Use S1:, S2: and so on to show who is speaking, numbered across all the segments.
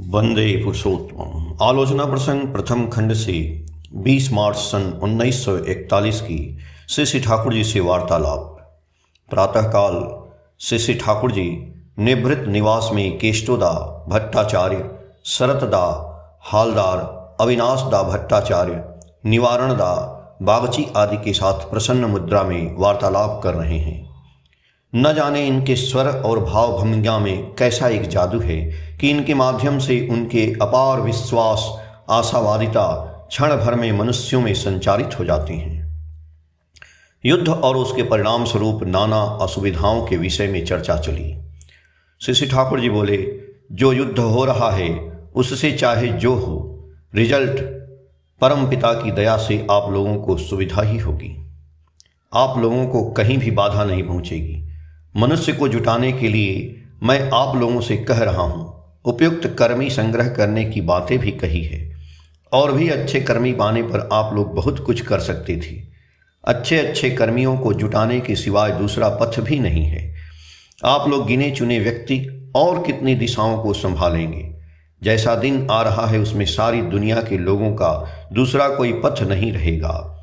S1: वंदे पुरुषोत्तम। आलोचना प्रसंग प्रथम खंड से 20 मार्च सन 1941 की श्री श्री ठाकुर जी से वार्तालाप। प्रातःकाल श्री श्री ठाकुर जी निभृत निवास में केष्टोदा भट्टाचार्य, शरतदा हालदार, अविनाशदा भट्टाचार्य, निवारणदा बागची आदि के साथ प्रसन्न मुद्रा में वार्तालाप कर रहे हैं। न जाने इनके स्वर और भाव भंगिमा में कैसा एक जादू है कि इनके माध्यम से उनके अपार विश्वास, आशावादिता क्षण भर में मनुष्यों में संचारित हो जाती हैं। युद्ध और उसके परिणाम स्वरूप नाना असुविधाओं के विषय में चर्चा चली। श्री श्री ठाकुर जी बोले, जो युद्ध हो रहा है उससे चाहे जो हो, रिजल्ट परम पिता की दया से आप लोगों को सुविधा ही होगी। आप लोगों को कहीं भी बाधा नहीं पहुंचेगी। मनुष्य को जुटाने के लिए मैं आप लोगों से कह रहा हूँ, उपयुक्त कर्मी संग्रह करने की बातें भी कही है, और भी अच्छे कर्मी पाने पर आप लोग बहुत कुछ कर सकते थे। अच्छे अच्छे कर्मियों को जुटाने के सिवाय दूसरा पथ भी नहीं है। आप लोग गिने चुने व्यक्ति और कितनी दिशाओं को संभालेंगे। जैसा दिन आ रहा है उसमें सारी दुनिया के लोगों का दूसरा कोई पथ नहीं रहेगा।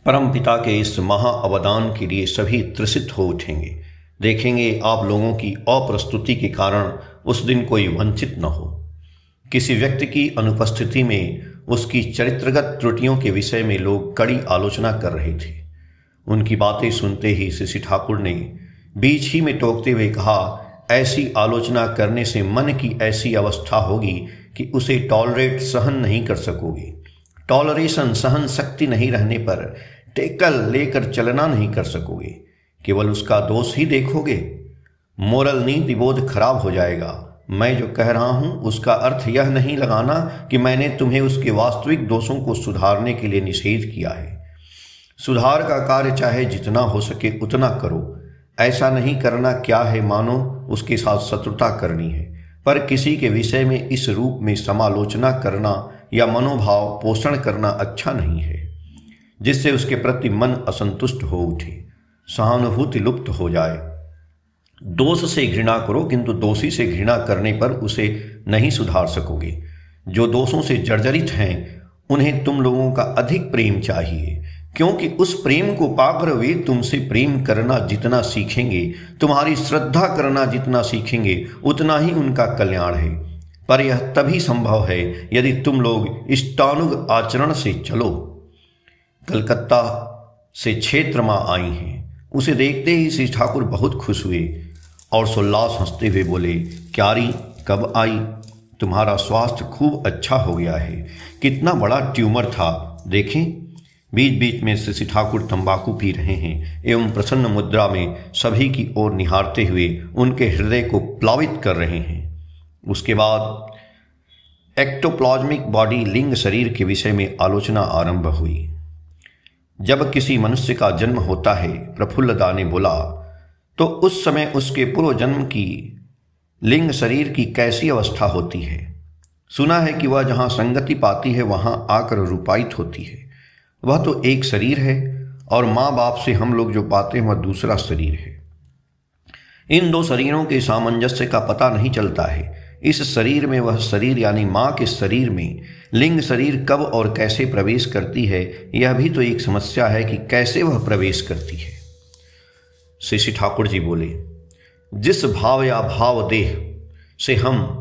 S1: परम पिता के इस महा अवदान के लिए सभी त्रसित हो उठेंगे। देखेंगे आप लोगों की अप्रस्तुति के कारण उस दिन कोई वंचित न हो। किसी व्यक्ति की अनुपस्थिति में उसकी चरित्रगत त्रुटियों के विषय में लोग कड़ी आलोचना कर रहे थे। उनकी बातें सुनते ही श्री ठाकुर ने बीच ही में टोकते हुए कहा, ऐसी आलोचना करने से मन की ऐसी अवस्था होगी कि उसे टॉलरेट सहन नहीं कर सकोगे। टॉलरेशन सहन शक्ति नहीं रहने पर टेकल लेकर चलना नहीं कर सकोगे, केवल उसका दोष ही देखोगे। मोरल नीति बोध खराब हो जाएगा। मैं जो कह रहा हूं उसका अर्थ यह नहीं लगाना कि मैंने तुम्हें उसके वास्तविक दोषों को सुधारने के लिए निषेध किया है। सुधार का कार्य चाहे जितना हो सके उतना करो। ऐसा नहीं करना क्या है मानो उसके साथ शत्रुता करनी है, पर किसी के विषय में इस रूप में समालोचना करना या मनोभाव पोषण करना अच्छा नहीं है, जिससे उसके प्रति मन असंतुष्ट हो उठे, सहानुभूति लुप्त हो जाए। दोष से घृणा करो, किंतु दोषी से घृणा करने पर उसे नहीं सुधार सकोगे। जो दोषों से जर्जरित हैं उन्हें तुम लोगों का अधिक प्रेम चाहिए, क्योंकि उस प्रेम को पाकर वे तुमसे प्रेम करना जितना सीखेंगे, तुम्हारी श्रद्धा करना जितना सीखेंगे, उतना ही उनका कल्याण है। पर यह तभी संभव है यदि तुम लोग इष्टानुग आचरण से चलो। कलकत्ता से क्षेत्र माँ आई हैं। उसे देखते ही श्री ठाकुर बहुत खुश हुए और सोल्लास हंसते हुए बोले, क्यारी कब आई? तुम्हारा स्वास्थ्य खूब अच्छा हो गया है। कितना बड़ा ट्यूमर था, देखें। बीच बीच में श्री ठाकुर तंबाकू पी रहे हैं एवं प्रसन्न मुद्रा में सभी की ओर निहारते हुए उनके हृदय को प्लावित कर रहे हैं। उसके बाद एक्टोप्लाज्मिक बॉडी, लिंग शरीर के विषय में आलोचना आरंभ हुई। जब किसी मनुष्य का जन्म होता है, प्रफुल्लदा ने बोला, तो उस समय उसके पूर्व जन्म की लिंग शरीर की कैसी अवस्था होती है। सुना है कि वह जहाँ संगति पाती है वहाँ आकर रूपायित होती है। वह तो एक शरीर है और माँ बाप से हम लोग जो पाते हैं वह दूसरा शरीर है। इन दो शरीरों के सामंजस्य का पता नहीं चलता है। इस शरीर में वह शरीर यानी माँ के शरीर में लिंग शरीर कब और कैसे प्रवेश करती है, यह भी तो एक समस्या है कि कैसे वह प्रवेश करती है। श्री ठाकुर जी बोले, जिस भाव या भाव देह से हम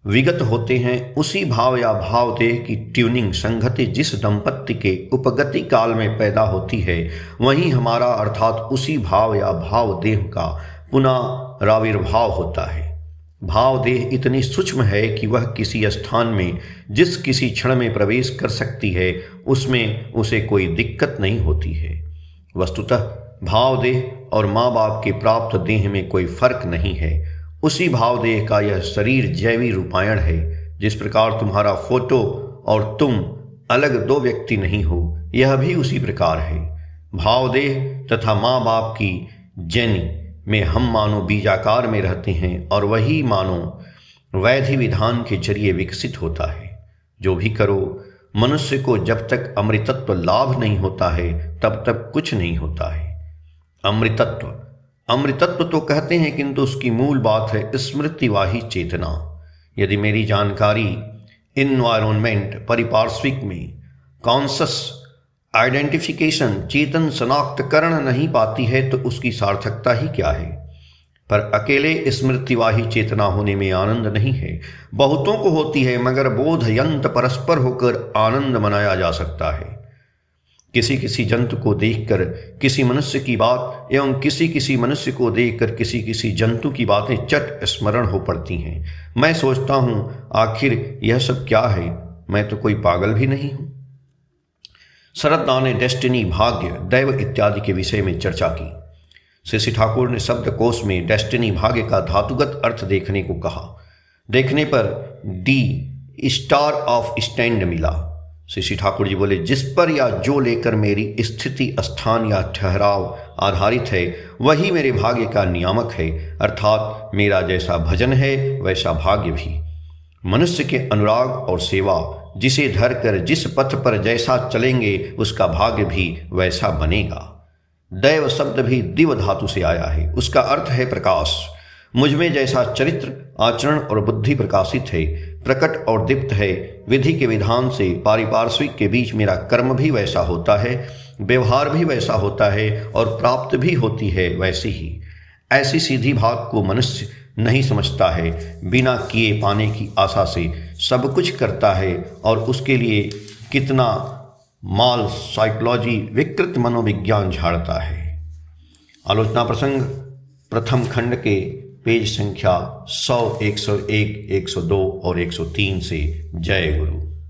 S1: विगत होते हैं, उसी भाव या भाव देह की ट्यूनिंग संगति जिस दंपत्ति के उपगति काल में पैदा होती है, वहीं हमारा अर्थात उसी भाव या भाव देह का पुनः राविर्भाव होता है। भाव देह इतनी सूक्ष्म है कि वह किसी स्थान में जिस किसी क्षण में प्रवेश कर सकती है, उसमें उसे कोई दिक्कत नहीं होती है। वस्तुतः भाव देह और माँ बाप के प्राप्त देह में कोई फर्क नहीं है। उसी भाव देह का यह शरीर जैवी रूपायण है। जिस प्रकार तुम्हारा फोटो और तुम अलग दो व्यक्ति नहीं हो, यह भी उसी प्रकार है। भाव देह तथा माँ बाप की जैनी में हम मानो बीजाकार में रहते हैं और वही मानो वैधि विधान के जरिए विकसित होता है। जो भी करो, मनुष्य को जब तक अमृतत्व लाभ नहीं होता है तब तक कुछ नहीं होता है। अमृतत्व अमृतत्व तो कहते हैं, किंतु उसकी मूल बात है स्मृतिवाही चेतना। यदि मेरी जानकारी इन्वायरमेंट पारिपार्श्विक में कॉन्शस आइडेंटिफिकेशन चेतन शनाख्तकरण नहीं पाती है तो उसकी सार्थकता ही क्या है। पर अकेले स्मृतिवाही चेतना होने में आनंद नहीं है, बहुतों को होती है, मगर बोध यंत्र परस्पर होकर आनंद मनाया जा सकता है। किसी किसी जंतु को देखकर किसी मनुष्य की बात एवं किसी किसी मनुष्य को देखकर किसी किसी जंतु की बातें चट स्मरण हो पड़ती हैं। मैं सोचता हूँ आखिर यह सब क्या है, मैं तो कोई पागल भी नहीं हूँ। शरद ने डेस्टिनी, भाग्य, दैव इत्यादि के विषय में चर्चा की। श्री ठाकुर ने शब्दकोश में डेस्टिनी, भाग्य का धातुगत अर्थ देखने को कहा। देखने पर डी स्टार ऑफ स्टैंड मिला। श्री ठाकुर जी बोले, जिस पर या जो लेकर मेरी स्थिति, स्थान या ठहराव आधारित है वही मेरे भाग्य का नियामक है, अर्थात मेरा जैसा भजन है वैसा भाग्य भी। मनुष्य के अनुराग और सेवा, जिसे धरकर जिस पथ पर जैसा चलेंगे उसका भाग्य भी वैसा बनेगा। दैव शब्द भी दिव धातु से आया है, उसका अर्थ है प्रकाश। मुझ में जैसा चरित्र, आचरण और बुद्धि प्रकाशित है, प्रकट और दीप्त है, विधि के विधान से पारिपार्श्विक के बीच मेरा कर्म भी वैसा होता है, व्यवहार भी वैसा होता है और प्राप्त भी होती है वैसी ही। ऐसी सीधी बात को मनुष्य नहीं समझता है, बिना किए पाने की आशा से सब कुछ करता है और उसके लिए कितना माल साइकोलॉजी, विकृत मनोविज्ञान झाड़ता है। आलोचना प्रसंग प्रथम खंड के पेज संख्या 100, 101, 102 और 103 से। जय गुरु।